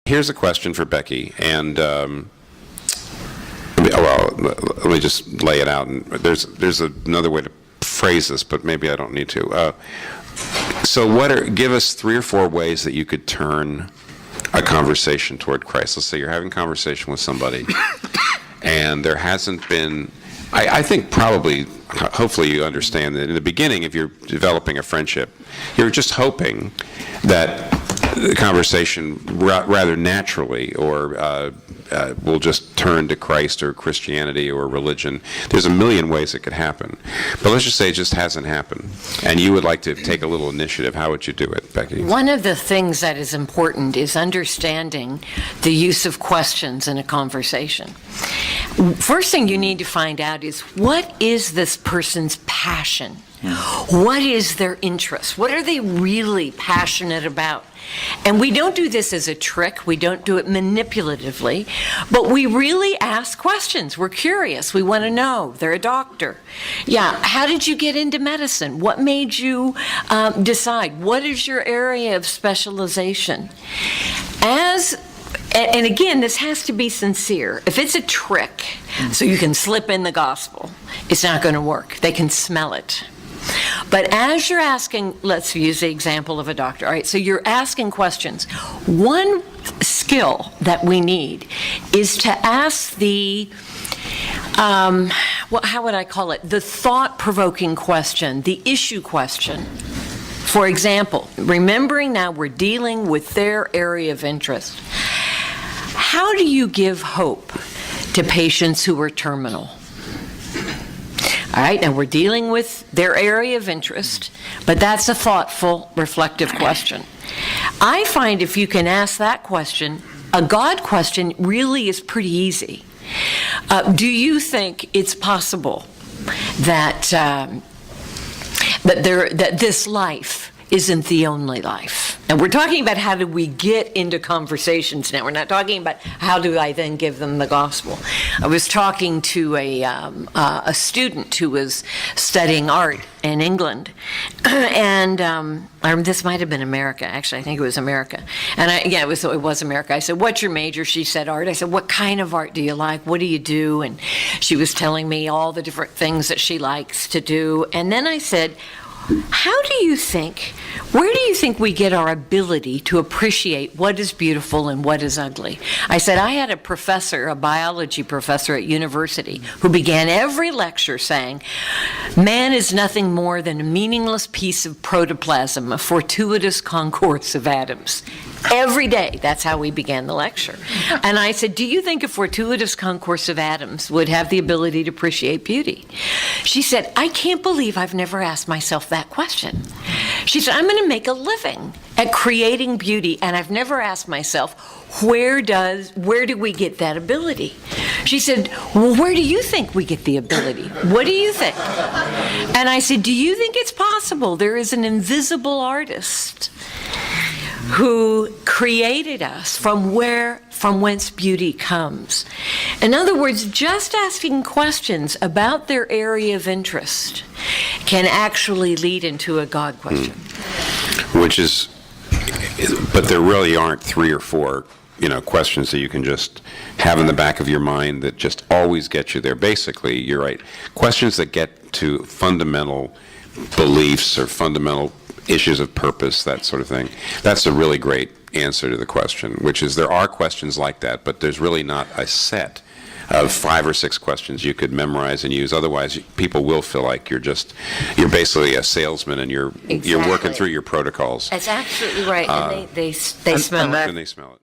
Here's a question for Becky, and let me just lay it out. And there's another way to phrase this, but maybe I don't need to. So give us 3 or 4 ways that you could turn a conversation toward Christ. Let's say you're having a conversation with somebody, and there hasn't been, I think probably, hopefully you understand that in the beginning, if you're developing a friendship, you're just hoping that the conversation rather naturally or will just turn to Christ or Christianity or religion. There's a million ways it could happen. But let's just say it just hasn't happened, and you would like to take a little initiative. How would you do it, Becky? One of the things that is important is understanding the use of questions in a conversation. First thing you need to find out is, what is this person's passion? What is their interest? What are they really passionate about? And we don't do this as a trick. We don't do it manipulatively. But we really ask questions. We're curious. We want to know. They're a doctor. Yeah, how did you get into medicine? What made you decide? What is your area of specialization? And again, this has to be sincere. If it's a trick, so you can slip in the gospel, it's not going to work. They can smell it. But as you're asking, let's use the example of a doctor. All right, so you're asking questions. One skill that we need is to ask the, how would I call it? The thought-provoking question, the issue question. For example, remembering now we're dealing with their area of interest. How do you give hope to patients who are terminal? All right, now we're dealing with their area of interest, but that's a thoughtful, reflective question. I find if you can ask that question, a God question really is pretty easy. Do you think it's possible that that this life isn't the only life? And we're talking about how do we get into conversations now. We're not talking about how do I then give them the gospel. I was talking to a student who was studying art in England, and this might have been America. Actually, I think it was America. And it was America. I said, "What's your major?" She said, "Art." I said, "What kind of art do you like? What do you do?" And she was telling me all the different things that she likes to do. And then I said, where do you think we get our ability to appreciate what is beautiful and what is ugly? I said, I had a professor, a biology professor at university, who began every lecture saying, man is nothing more than a meaningless piece of protoplasm, a fortuitous concourse of atoms. Every day, that's how we began the lecture. And I said, do you think a fortuitous concourse of atoms would have the ability to appreciate beauty? She said, I can't believe I've never asked myself that question. She said, I'm going to make a living at creating beauty, and I've never asked myself, where do we get that ability? She said, well, where do you think we get the ability? What do you think? And I said, do you think it's possible there is an invisible artist who created us from whence beauty comes? In other words, just asking questions about their area of interest can actually lead into a God question. But there really aren't 3 or 4, questions that you can just have in the back of your mind that just always get you there. Basically, you're right. Questions that get to fundamental beliefs or fundamental issues of purpose, that sort of thing. That's a really great answer to the question, which is there are questions like that, but there's really not a set of 5 or 6 questions you could memorize and use. Otherwise, people will feel like you're basically a salesman and you're working through your protocols. That's absolutely right, and they smell it. And they smell it.